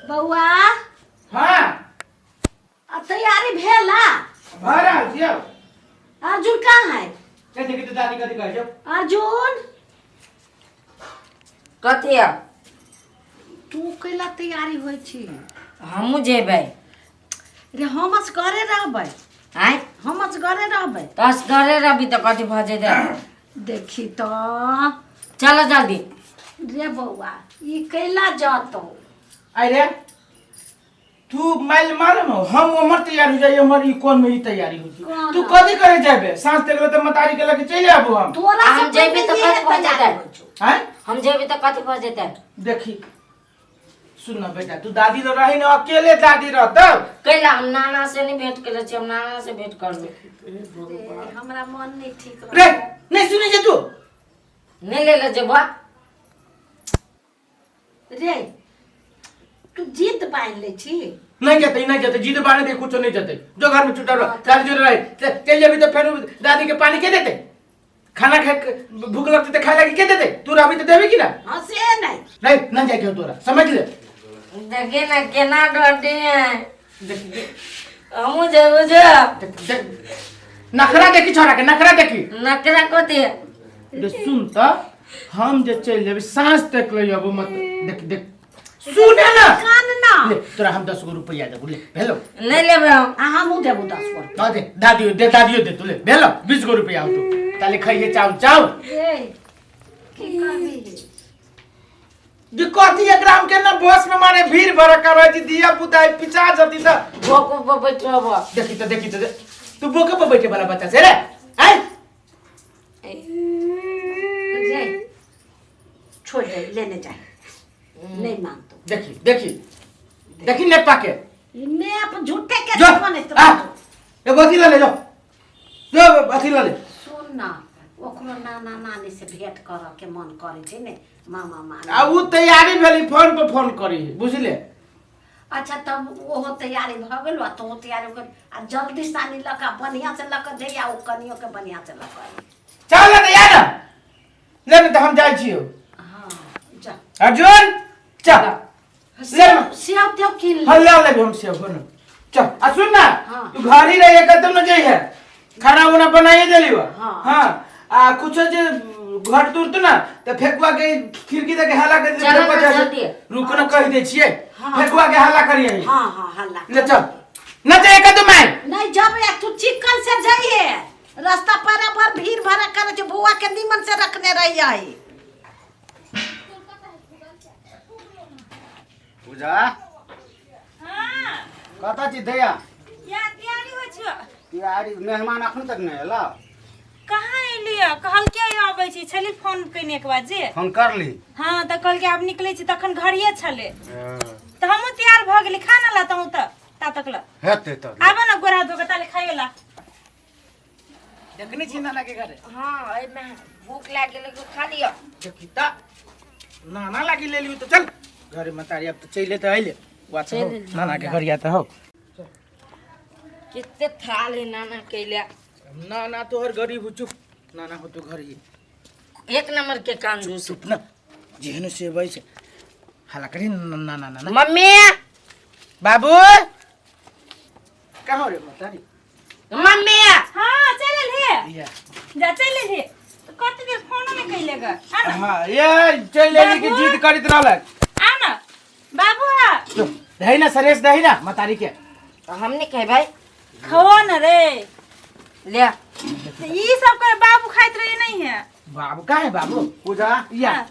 बउआ हाँ तैयारी भेला भरा जियो अर्जुन कहाँ है कैसे कितने दादी कथी कह जब अर्जुन कथी तू कैला तैयारी होइ छी हमू जेबै रे हम घरे रहबै आय हम घरे रहबै तस घरे रहबी त कथी भ जेतै देखी तो चलो जल्दी रे बउआ ई कैला जातो अरे तू माइल मालूम हो हम उमर तैयार हो जाइए उमर ई कौन में ई तैयारी होती कौन तू हो? कथी करे जाबे सांस देखले त मतारी के लगे चले आबो हम तोरा हम से जेबे त कथी भ जेतै हैं हम जेबे त कथी भ जेतै देखी सुन ना बेटा तू दादी ल रही ना अकेले दादी रह तब कैला हम नाना से नहीं भेंट केले छी हम नाना से भेंट करबे हमरा मन नहीं ठीक रे नहीं सुने जे तू नहीं ले ले जेबा रे तू जिद बांध ले छी नहीं जते जीत बाने दे कुछ नहीं जते जो घर में छुटा रह दादी जो रहे चल जेबी तो फिर दादी के पानी के देते खाना खा भूख लगती तो खाए लगी के देते तू रहबी तो देबी कि ना हां से नहीं ना जाए के तोरा समझ ले देखे ना केना डरते हैं देख हमू जेबो जे नखरा देखी छोरा के नखरा देखी नकरा कथी रे सुन त हम जे चल जेबी सांस तक ले अब मत देख देख सुने ना कान ना ले तोरा हम 10 रुपया दे ले भेलो नहीं लेबे हम हम देबो 10 गो ना दे दादियो दे तू ले भेलो 20 रुपया आउ तू ताले खाइए चाउ रे की करबी दिक्कत ही ग्राम के ना बस में माने भीड़ भर कर जी दिया पुताई पिचा जती त भोको पर बैठ रहबो देखी तो तू बोके पर बैठे वाला बच्चा से रे हैं रे छोड़ दे लेने जाए नहीं मानतो देखी ने पाके इन्ने आप झूठे के जो बने एगो अथी ले जो अथी ले सुन ना ओकरो नाना नानी से भेंट कर के मन करे छै ने मामा मामी आ उ तैयारी भेली फोन पे फोन करी बुझले अच्छा तब ओहो तैयारी भ गेल आ तो तैयारी कर आ जल्दी सानी लका बढ़िया से लक जइया ओ कनियो के बढ़िया से लक चल ना यार ले तो हम जाई छियो हां जा अर्जुन चल सेव देव किन ले हल्ला ले हम से फोन चल आ सुन ना हाँ। तू घर ही रह एकदम न जाई है खाना वाना बनाइए देली बा हाँ। हां आ कुछ जे घर दूर तो ना तो फेकुआ के खिड़की तक हाला कर चलो ना जल्दी। रुक ना कह दे छिए हाँ। फेकुआ के हाला करिए हां हां हल्ला ले चल न जाए कदम में नहीं जब या तू चिकन से जाइए रास्ता पर भीड़ भरा करे जो बुआ के निमन से रखने रही आई पूजा हाँ कता छी दैया या तैयारी हो छ तैयारी मेहमान अखन तक नहीं एला कहाँ एलिया कहल के आबै छी छली फोन कइने के बाद जे फोन कर ली हाँ त कहल के आब निकलै छी तखन घरिये छले त हमहु तैयार भ गेली खाना लातहु त ता तक ल हेते तो आबे न गोरा धो के ताले खाइला देखनी छी नाना के घरे हां ए में भूख लाग गेले को खा लियो देखी ता नाना लागी ले लियो तो चल घरे मतारी अब तो चले तो आइले वाच हो नाना के घर या तो हो कितने थाल है नाना कैला नाना तो हर गरीब हो चुप नाना हो तो घर ही एक नंबर के कांजूस चुप ना जेहनो से भाई से हाला करी नाना नाना मम्मी बाबू कहाँ रे मतारी मम्मी हाँ चलल हे या जा चलल हे कत देर फोन में कइले ग आ न हां ये चल लेली के जिद करित रहलक आ न बाबू आ दही ना सरेस दही ना मतारी के हम नहीं कहे भाई खवा न रे ले ई सब के बाबू खाइत रहे नहीं है बाबू कहाँ है बाबू पूजा या हाँ,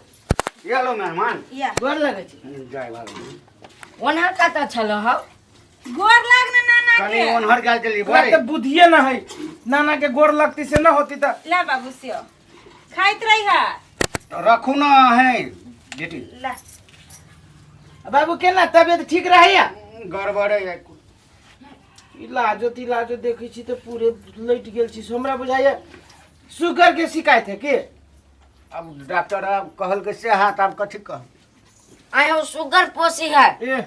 ये लो मेहमान या गोर लगे छी जाय वाला ओनहर कता छलो हो गोर लाग न नाना कनी के ओनहर गाल के लिए ओकरा बड़े तो बुद्धिए ना है नाना के गोर लगती से ना होती तो ला बाबू सियो खाइत रही है रखू ना है बेटी ला बाबू केना तबियत ठीक रहैया गड़बड़े है इलाजो देखै छी तो पूरे लैट गेल छी हमरा बुझाइए शुगर के शिकायत है के अब डॉक्टर अब कहल के से हाथ अब कथी कह आयो शुगर पोसी है ए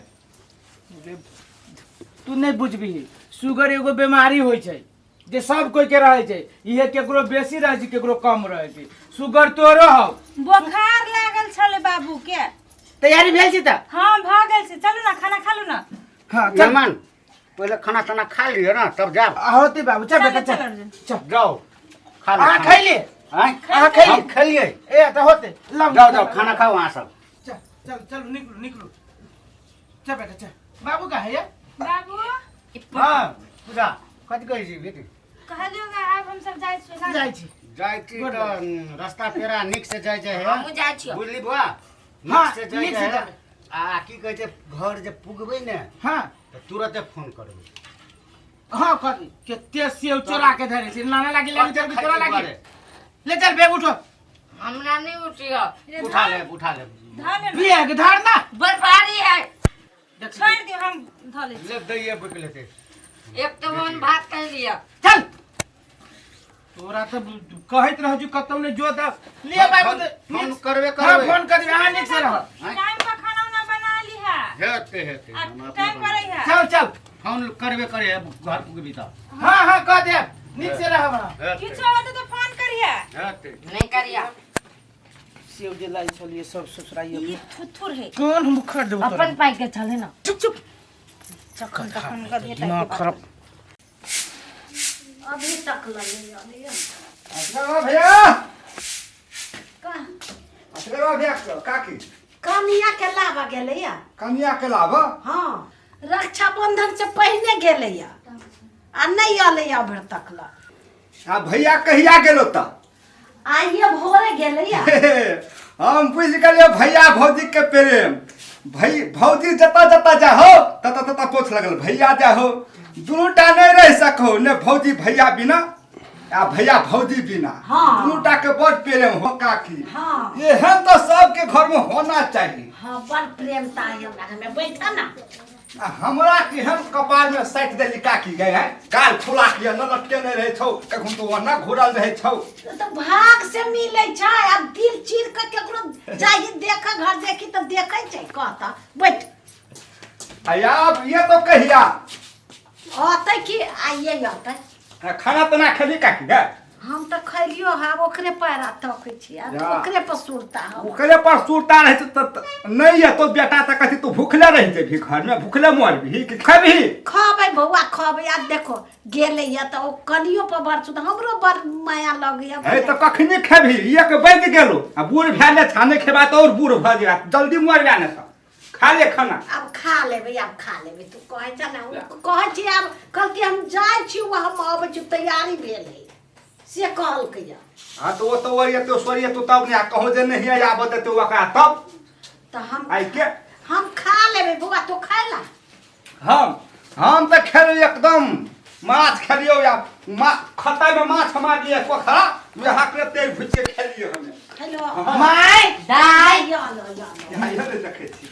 तू नहीं बुझबी शुगर एगो बीमारी होय छै जे सब कोई के रहे छै इहे केकरो बेसी रहे छै केकरो कम रहे छै शुगर तोरो हो बुखार लागल छले बाबू के तैयारी भेल छी त हाँ भ गेल छै चलू ना खाना हाँ चल मेहमान पहले खाना ताना खा लियो ना तब जाओ। होती बाबू चल बेटा चल चल अर्जुन चल जाओ खा लो हाँ खाना। खाई ले हैं? हाँ खाई हम खेलिए। ए तो होते लाओ जाओ जाओ खाना खाओ वहाँ सब। चल चल चलो निकलो निकलो चल बेटा चल बाबू कहाँ है ये बाबू हाँ पूजा कथी कहै छी बेटी? कहलियोगा आब हम सब जाइ छी ना। जाइ छी जाइ छी तो रास्ता पेरा नीक से जाय छै हमहूँ जाइ छियौ। बुझली बुआ हाँ, नीक से जाय नीक से छै जाय। आ की कहै छै घर जे पुगबै ने हाँ तो तुरंते फोन करबै। हाँ कर केते सेव चोरा के धरे छी लाना लागी ले चल तोरा लागी ले चल बैग उठो हमरा नहीं उठियो। उठा ले उठा ले। धर ले बैग धर ना बर्फारी है। छोड़ दियो हम धर ले ले दैए बुक लेते। एक तो मन भात कह लिया। चल तोरा तो कहत रहू कतौ ने जो द ले बाबू फोन करबे हाँ करबे। फोन कर आ निक से रह टाइम पर खाना उना बना ली है हेते हेते हम अपने टाइम करे है चल चल फोन करबे करे घर पुगबी त। हाँ हाँ कह दे निक से रह बना हेते किछो होते तो फोन करिए। हेते नहीं करिया। सेव जे लाई छलिए सब ससुराइए ये थुथुर है कौन मुखर देबो तोरा अपन पाई के चले ना। चुप चुप चखन तखन का देता दिमाग खराब अभी तक लगे असलमा भैया असलमा भैया काकी कनिया के लावा गेलैया। कनिया के लाभ हाँ रक्षाबंधन से पहले गेलैया आ नहीं अलै अभी तक ला। आ भैया कहिया गेलो त आइए भोरे गेलैया। हम बुझ गेलियो भैया भौजी के प्रेम भई भौजी जता जता जाहो तता तता पोछ लगल भैया जाहो दुनूटा नहीं रह सको ने भौजी भैया बिना आ भैया भौजी बिना हाँ। दुनूटा के बड़ प्रेम हो काकी। हाँ एहन तो सबके घर में होना चाहिए। हाँ बड़ प्रेमता है हमरा घर में। बैठा ना आ हमरा के हम कपार में सट देली काकी गए हैं काल फुला के न लटके नहीं रहे छौ कखन तो वना घुरल रहे छौ। तो भाग से मिले छै। अब दिल चीर के केकरो जाहि देख घर देखी तो देखे छै कहता बैठ आया अब ये तो कहिया आते कि आइए आते। खाना तना खेली काकी गए हम तो खैलियो है ओकरे पैरा तकै छी अब जा। ओकरे पर सुरता हम। ओकरे पर सुरता रहे तो नहीं है तो बेटा तक कथी तू भूखले रह जेबी घर में भूखले मर भी कि खबी खबै बौआ खबै। आ देखो गेलैया तो ओ कनियो पर बड़ सुध हमरो बड़ माया लगैया। है तो कखनी खबी एक बज गेलो आ बूढ़ भैले छाने खेबा तो और बूढ़ भ जा जल्दी मर जाने तो खा ले खाना। अब खा लेबै अब खा लेबै। तू कहै छ ना कहै छी अब कल के हम जाइ छी हम आबै छी तैयारी भेल है से कहलकैया। हां तो वो तो वरिए तो सोरिए तो तब ने कहो जे नहीं है आबो तो वका तब तो आई के हम खा लेबै बौआ तो खाइला। हम तो खेल एकदम माछ खेलियो या खता में माछ मार दिए पोखरा यहाँ के तेल भुजे खेलियो हमें। हेलो माय दाई यालो यहाँ इधर देखे छी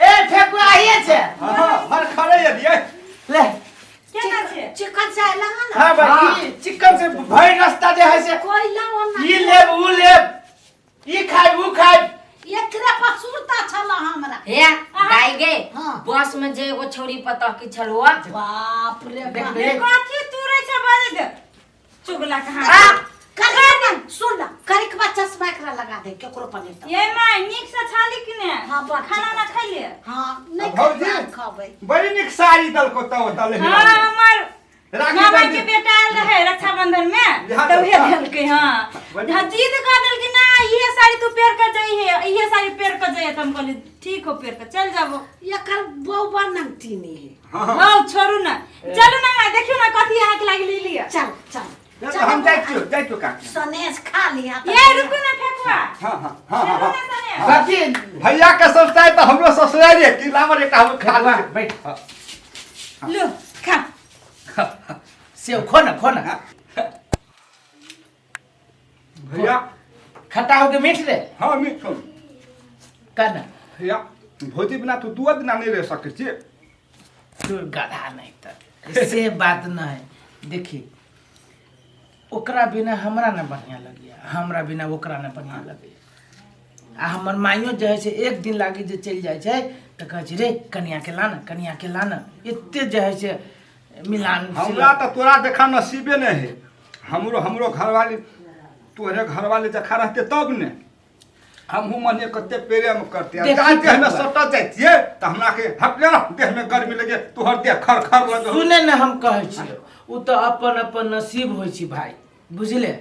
ए फेकुआ आइए छे हां हर खड़े ये दिए ले केना छै चिकन से आइला हन हाँ भाई चिकन से भई रास्ता जे है से कोइला ओना ई लेब उ लेब ई खाइब उ खाइब एकरे पर सुरता छला हमरा। हे दाई गे हाँ। बस में जे एगो छोरी पता की छलुआ। बाप रे बाप। ये कथी तुरै छै बाजे दे चुगला कहां आ करे सुन ना करे के बाद चश्मा एकरा लगा दे केकरो पर नहीं। ये माय नीक से छाली कि ने हाँ, बड़ खाना ना खा ले। हां नहीं भौजी। खबै। बड़ी निक साड़ी दल को तो दल हां हमर राखी मामा बांधी। के बेटा आयल रहे रक्षाबंधन में यहाँ तो तो उहे था। देलकै हां बड़ी- हाँ जीद कर देल कि ना ये साड़ी तू पेर कर जाई है ये साड़ी पेर कर जाई है। तुम कहली ठीक हो पेर कर चल जाबो। एकर बौ बड़ नमती नहीं है। हां छोड़ू ना चलू ना माय देखियो ना कथी आंख लागी ले लिया। चल चल तो हम जाई छो का सनेस खा लिया तो ये रुको ना फेकुआ हां हां हां रुको ना सने बाकी भैया के ससुराल तो हमरो ससुराल है कि लावर एक हम खा खा ले बैठ लो खा सेव खो ना भैया खट्टा हो के मीठ रे हां मीठ छो करना भैया भौजी बिना तू 2 दिन नहीं रह सके छी। तू गधा नहीं तो से बात न है। देखी ओकरा बिना हमरा न बढ़िया लगिया हमरा बिना ओकरा न बढ़िया लगिया। आ हमर माइयो जे है से एक दिन लागी जे चल जाय छै त कहै छै रे कनिया के लाना एते जे है से मिलान हमरा तो तोरा देखा नसीबे नहीं है। हमरो घरवाली तोरे घरवाले जखा रहते तब ने हमहू मने कते प्रेम करते देखी जाते हमें बउआ। सटा जाइए त हमरा के हटले ना देह में गर्मी लगे तोहर देह खर खर लगे सुने न हम कहै छियै उ तऽ अपन अपन नसीब होइ छै भाई बुझले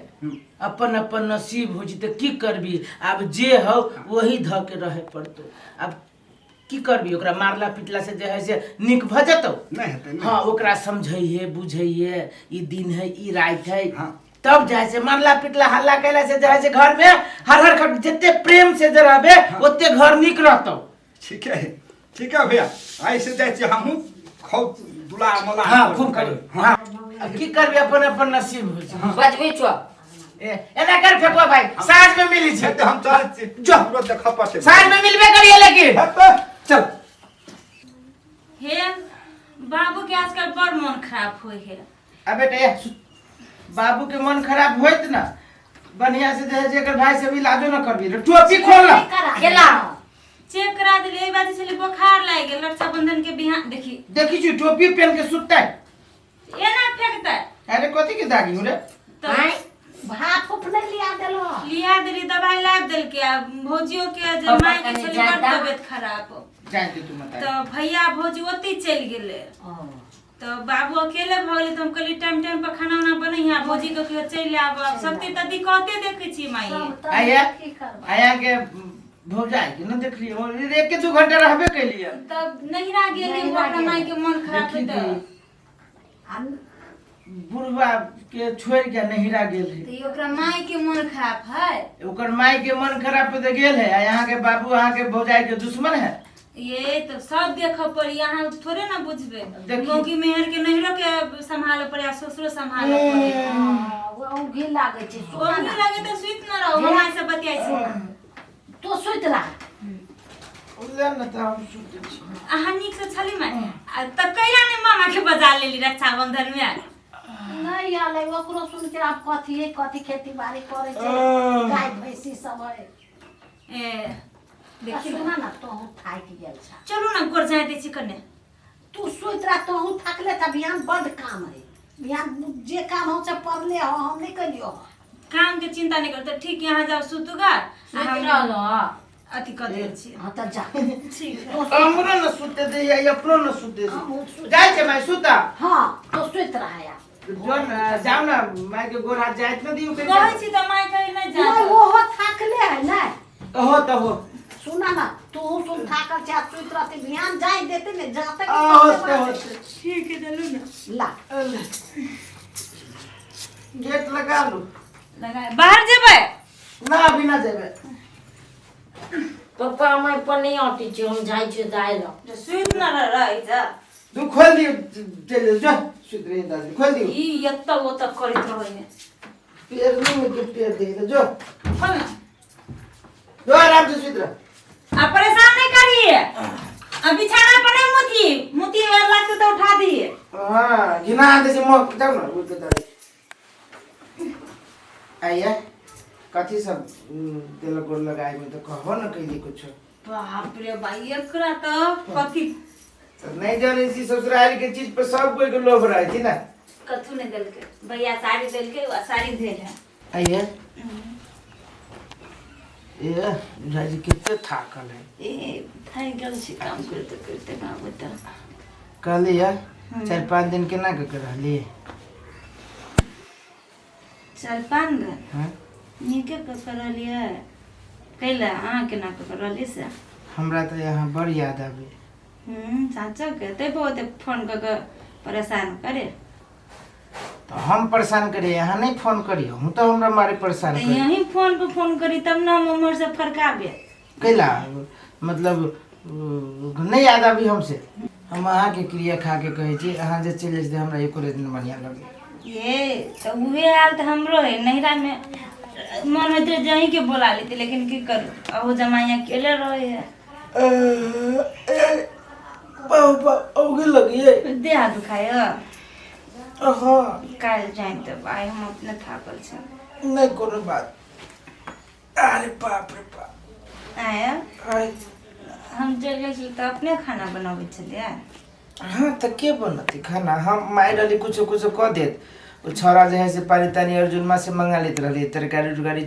अपन अपन नसीब होइ छै तऽ की करबी आब जे हौ वही ध के रहे पड़तौ आब की करबी ओकरा मारला पिटला से जे है से निक भ जतौ नहीं हेतै नहीं। हाँ ओकरा समझैये बुझैये ई दिन है ई रात है हाँ। तब जाय से मारला पिटला हल्ला कैला से जाय से घर में हर खट जते प्रेम से रहबे ओते घर निक रहतौ ठीक है भैया ऐसे जाय छी हमहू खूब दुला मला हाँ खूब करी हाँ अब की करबी अपन अपन नसीब होइ छै बजबी छो एना कर फेंको भाई साँझ में मिली छै हम चल छी जो। हमरो देख पटे साँझ में मिलबे करिए लेकिन चल हे बाबू के आजकल बड़ मन खराब होई है। अब बेटे बाबू के मन खराब होइत ना बढ़िया से जे जेकर भाई से भी इलाजो न करबी रे टोपी खोल ना केला चेक करा दिले एहि बात से बुखार लाग गेल रक्षाबंधन के बिहान देखी देखी छु टोपी पहन के सुतता एना फेंकता अरे कथी के दागी रे तो भाप उप नहीं लिया देलो लिया देली दवाई लाग देल के भौजियो के जे पापा माय के कने छली ज्यादा? बड़ तबियत खराब जान दे तू मत तो भैया भौजी ओती चल गेले तो बाबू अकेले भ गेले तो हम कहली टाइम टाइम पर खाना उना बनैया भौजी के कहियो चल आब सबके त दिक्कते देखे छी माई आया की करबा आया के भौजाई के न देख लियो एक के 2 घंटा रहबे कैलिए तब नहिरा गेली ओकरा माई के मन खराब देखी होता हम बुढ़वा के छोड़ के नहिरा गेल है तो ओकरा माई के मन खराब है ओकर माई के मन खराब पे तो गेल है यहाँ के बाबू यहाँ के भौजाई के दुश्मन है ये तो सब देख पड़ी यहाँ थोड़े ना बुझबे देखी। मौगी मेहर के नहिरो के संभाले पड़े ससुरो संभाले पड़े वो घी लागे छै ओही लगे तो सुइत न रहो हमरा से बतियाई छी तो सुइत रह उले न त हम सुते छी अहाँ नीक से छली माई त कैला ने मामा के बजा लेली रक्षाबंधन में नहीं आले ओकरो सुन के आप कथी खेती बाड़ी करे छै गाय भैंसी सब है ए देखी सुना ना तो हम थाक गेल छ चलू ना गोर जाते छी कने तू सुइत रह तो हम थकले त बिहान बड काम है बिहान जे काम हो से पड़ले हो हम नहीं करियो काम के चिंता नहीं करते ठीक यहाँ जाओ सुतुगा सुत रहलो अथी कर दे छी हां त जा ठीक है हमरो न सुते दे या अपनो न सुते हम दे सुत- जाय छै मैं सुता हां तो सुइत रह या जो न जाओ ना माई के गोर हाथ जाइत न दियो के कहै छी त माई कहि नहीं जा नहीं वो हो थकले है ना हो त हो सुना ना तू सुन थाकल छ सुइत रहते बिहान जाए देते ने जाते हो ठीक है चलू ना ला गेट लगा लो लगा बाहर जेबै ना अभी ना जेबे पप्पा मैं पर नहीं आती छी हम जाई छी दाई लो जो सुइत न रह जा तू खोल दियो चल जो सुत रही दादी खोल दियो ई यत्ता वो तक करत रहै पैर में के पैर दे दे जो खोल ना जो आराम से सुत रह आप परेशान नहीं करिए अब बिछाना पर नहीं मुती मुती अगर लगते तो उठा दिए हां गिना दे से मो जाओ ना उठ के दादी आया कथी सब तेल गोर लगाए में तो कहो ना कहीं कुछ बाप रे भाई एकरा तो कथी तो नहीं जाने सी ससुराल के चीज पे सब कोई के लोभ रहे थी ना कथू नहीं दिल के भैया साड़ी दिल के वो साड़ी दे है आइए ये राजी कितने थाकल है ए थाई गल से काम करते ना बता कल यार 4-5 दिन के ना के रहली 4-5 दिन हां नीके के करलिए कैला अहाँ के ना के करलिए से हमरा तो यहाँ बड़ याद आवे चाचा के ते बहुत फोन कर के परेशान करे तो हम परेशान करे यहाँ नहीं फोन करी हम तो हमरा मारे परेशान तो करे यही फोन पे फोन करी तब ना हम उम्र से फरकाबे कैला मतलब नहीं याद आवी हमसे हम अहाँ के क्रिया खा के कहे छी अहाँ जे चले जे हमरा एको दिन बढ़िया लगे ये तो उहे हाल तो हमरो है नहिरा में मन होते जही के बोला लेते लेकिन की करूं अहो जमाई अकेले रहे है बाबा औगे लगी है देह दुखाय हाँ काल जाए तब आए हम अपने थाकल छ नहीं कोनो बात अरे बाप रे बाप आया आय हम चल गए तो अपने खाना बनावे छलिए हाँ तो के बनती खाना हम माय डाली कुछ कुछ कह देत वो छोरा जे है से पानी तानी अर्जुन माँ से मंगा लेते रहली तरकारी उरकारी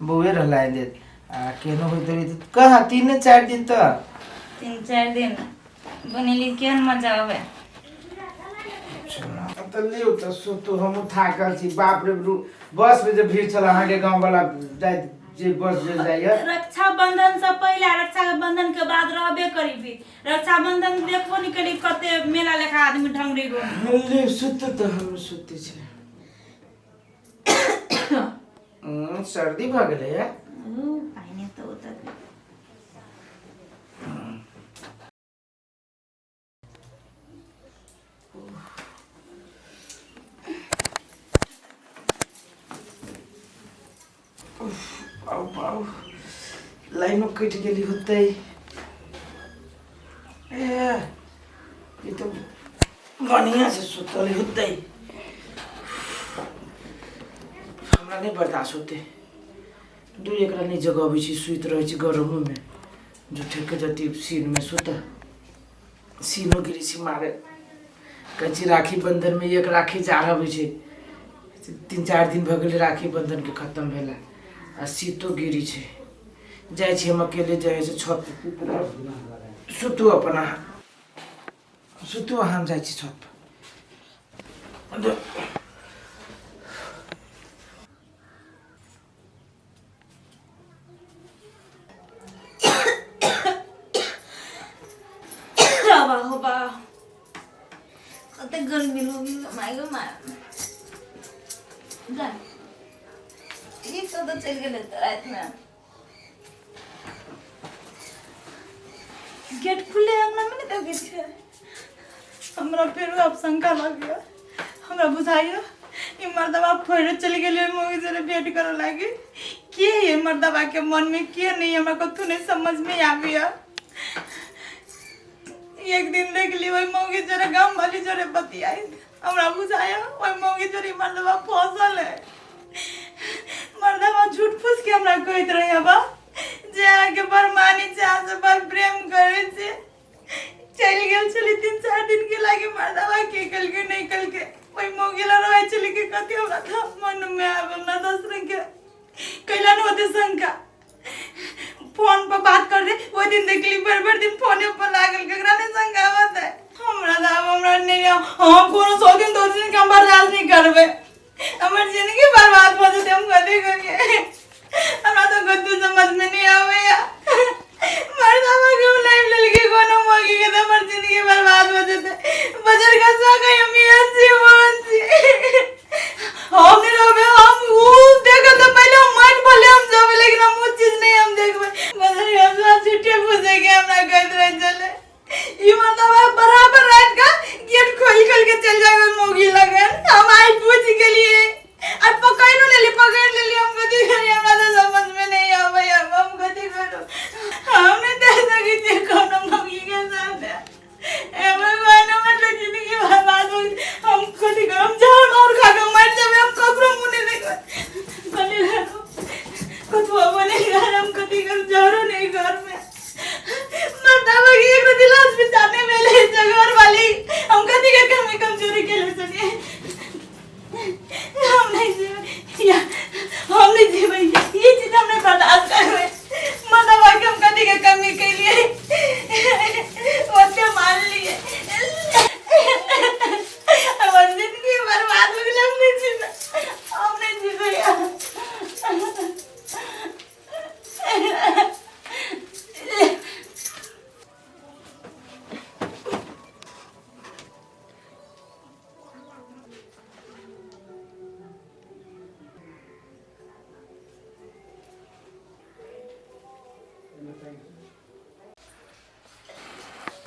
बउए रहला देत आ केनो होइत रही तो कहाँ 3-4 दिन तो 3-4 दिन बनेली केहन मजा आवे। अब तो लियो तो सो तो हम थाकल छी बाप रे बस में जब भीड़ चला हां गांव वाला जाय जे बस जे जाय रक्षाबंधन से पहले रक्षाबंधन के बाद रहबे करी भी रक्षाबंधन देखबो नहीं करी कते मेला लेखा आदमी ढंगरी गो ले सुत तो हम सुते छे सर्दी भ गेलै है पानी तो उतर आओ लाइनो कट गेली होते ये तो बढ़िया से सुतल होते हमरा नहीं बर्दाश्त होते दू एकरा नहीं जगह अबै छी सुइत रहै छी गरम में जुठे के जति सीन में सुत सीनो गिरी छी मारे कची राखी बंधन में एक राखी जा रहै छै 3-4 दिन भ गेलै राखी बंधन के खत्म भेला आ सीतो गिरी छै जाय छी हम अकेले जाय छै छत सुतू अपना सुतू हम जाय छी छत पर बा कते गर्मी लगी माय गो माय जा ये तो चल गेले रात में गेट खुले हमरा में नहीं देखे छे हमरा फिर अब शंका लग गया हमरा बुझाइयो ये मर्दवा फोड़े चल गेले मोगी जरे भेंट करे लागी के ये मर्दवा के मन में के नहीं हमरा कथु नहीं समझ में आबिया एक दिन देख ली वही मौगी जरे गांव वाली जरे बतियाई हमरा बुझाया वही मौगी जरे मर्दवा फसल है मर्दवा झूठ फूस के हमरा कहत रहे बा जे आके बरमानी चाह से बर प्रेम करे से चल गेल चली 3-4 दिन के लागे मर्दवा के कल के नहीं कल के वही मौगी ला रहे चली के कथि हमरा था मन में आवे ना दस रंग के कैला न होते शंका फोन पर बात कर रहे वो दिन देख ली बड़ दिन फोन पर लागल केकरा ने संगावत है हमरा दाव हमरा नहीं हम कोनो 100 दिन 2 दिन का बर्दाश्त नहीं करबे हमर जिंदगी बर्बाद हो जते हम कथि करिए हमरा तो कद्दू समझ में नहीं आवे या मर्दावा के लाइफ ललके कोनो मौगी के तो हमर जिंदगी बर्बाद हो जते बजर का सो गई अमीर जी मोहन जी हम नहीं रहे हम वो देखो तो पहले हम मन भले हम जावे लेकिन हम वो चीज नहीं हम देखबे बजर का सो छुट्टी पूछे के हमरा कहत रहे चले ये मतलब बराबर रात का गेट खोल के चल जाए मोगी लगन हम आई पूछ के लिए अब पकड़ ले ली हम कथि करी हमरा तो समझ में नहीं आवे हम कथि करो हमने देख सकी थी कोनो मोगी के साथ ए भगवान मतलब जिंदगी बर्बाद हो हम कथि करो हम जान और खा के मर जावे हम ककरो मुंह नहीं देख कथि करो कथवा बने घर हम कथि कर जरो नहीं घर में मर्दावा की एक दिलास में जाने वाले जगह वाली हम कथि के कमजोरी के ले सके हम नहीं जीवे ये चीज हमने बर्दाश्त करे मर्दावा के हम कथि के कमी के लिए ओते मान लिए हमारी जिंदगी बर्बाद हो गई हम नहीं जीवे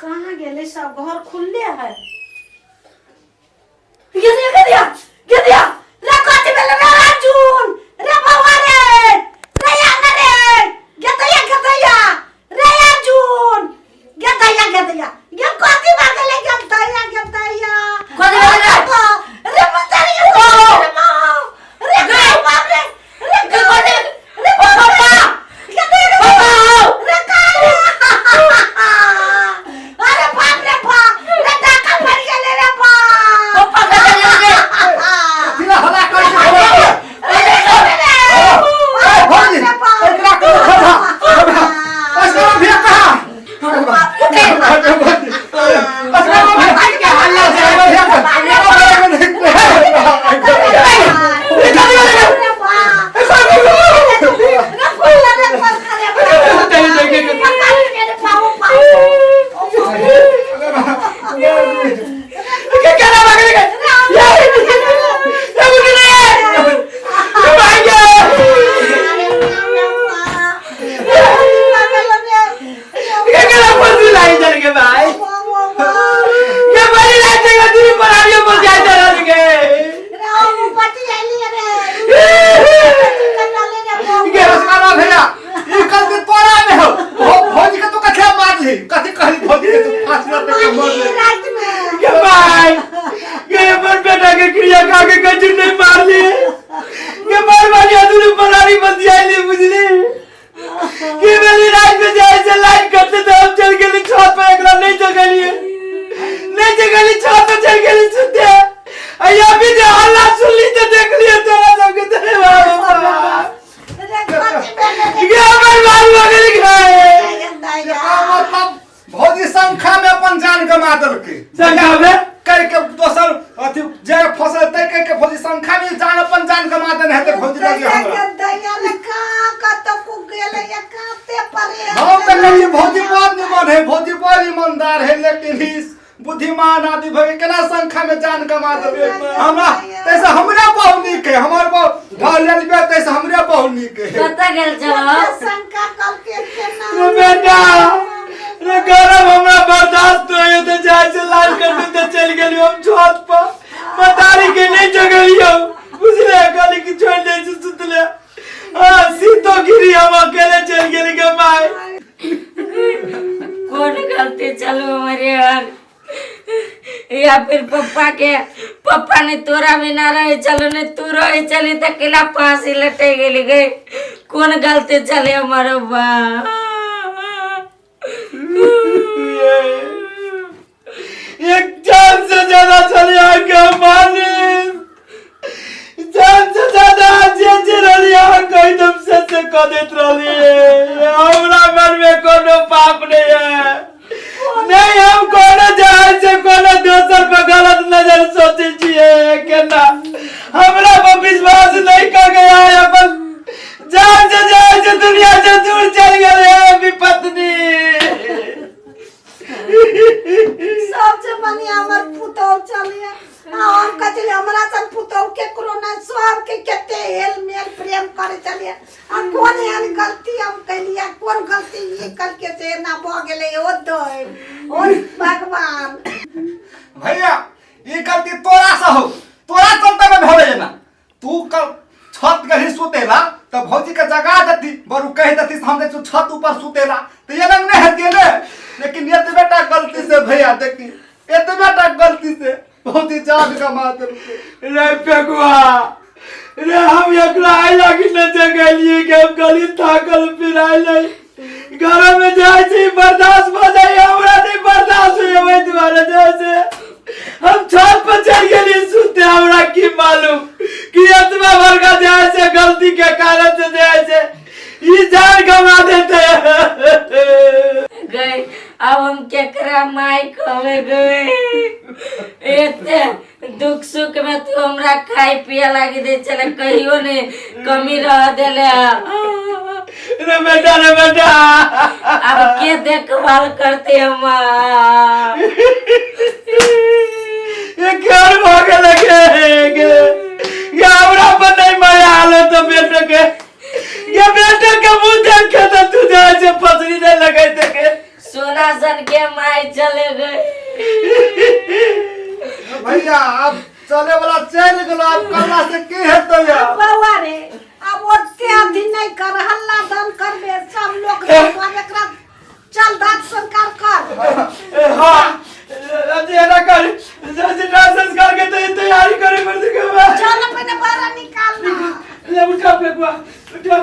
कहाँ गेले सब घर खुलले है रात में के भाई के पर बेटा के क्रिया खा के कचू नहीं मार लिए के मार मारिया तू परारी बंदी आई बुझली कि मेरी रात में जाए से लाइट करते तो हम चल गए छत पे एकरा नहीं जगली छत पे चल गए सुते अया भी जो हल्ला सुन ली तो देख लिया तेरा सब के तेरे बाबा ये हमारे बाल वगैरह खाए मतलब भौजी संख्या में अपन जान गमा देलके संख्या में करके दोसर अथी जे फसल तय करके भौजी संख्या में जान अपन जान गमा देने है तो भौजी लगे हमरा दैया ने का तो को गेले या काते परे हम तो कहिए भौजी बहुत निमन है भौजी बहुत ईमानदार है लेकिन ही बुद्धिमान आदमी भगे केना संख्या में जान गमा देबे हमरा तैसे हमरा बहुत नीक है हमर बहुत ढल लेबे तैसे हमरे बहुत नीक है कत गेल चलो शंका कल के केना बेटा रे गरम हमरा बर्दाश्त नहीं होते जाए से लाल कर तो चल गेली हम छत पर मतारी के नहीं जगलियो बुझले गली की छोड़ दे से सुतले हां सीतो गिरी हम अकेले चल गेली के माय कौन गलती चलो हमारे यार या फिर पप्पा ने तोरा भी ना रहे चलो ने तू रहे चली तो केला फांसी लटे गेली गई कौन गलती चले हमारे बा एक जान से ज्यादा चली आके माने जान से ज्यादा जे रही कोई तुम से कह देत रही हमरा मन में कोनो पाप नहीं है नहीं हम कोनो जान से कोनो दोसर पे गलत नजर सोचे छिए केना हमरा पर विश्वास नहीं कर गया है अपन जान से दुनिया से दूर चल गए है विपत्नी सबसे बढ़िया हमर पुतौ चलिए हम कचले हमरा सन पुतौ के कोरोना सब के केते हेल मेल प्रेम करे चलिए आ कोन एहन गलती हम कलिया कोन गलती ये कल के से ना भ गेले ओ दय ओ भगवान भैया ये गलती तोरा से हो तोरा चलते में भेले ना तू कल छत गही सुतेला तो भौजी के जगा देती बरु कह देती हमने तू छत ऊपर सुतेला तो ये लग नहीं हती ले लेकिन ये तो बेटा गलती से भैया देखी ये तो बेटा गलती से भौजी जान गमा देलके रे पेगुआ रे हम एकरा आइला कि न जगलिए के हम गली थाकल फिराइल घर में जाए छी बर्दाश्त हो जाए हमरा नहीं बर्दाश्त होए वही दुआरे जैसे हम छत पर चढ़ गेली सुते हमरा की मालूम कि इतना बड़का जाए से गलती के कारण से जाए से ये जान गवा देते गए अब हम केकरा माई कहवे गए एते दुख सुख में तू हमरा खाई पिया लागी दे चले कहियो ने कमी रह देले रे बेटा अब के देखभाल करते हम ये घर भागे लगे ये हमरा पर नहीं माया आलो तो बेटे के ये बेटे के मुंह देख के तो तू जैसे पसरी नहीं लगे थे सोना सन के माई चले गए भैया अब चले वाला चल गेलो अब करला से की हेतै यार बउआ रे अब ओते अथी नहीं कर हल्ला दम करबे सब लोग एकरा चल दाद संस्कार कर हां अजे ना कर जैसे संस्कार के तैयारी करे मर्द के चल पहले बाहर निकालना ले उठा फेंकवा उठा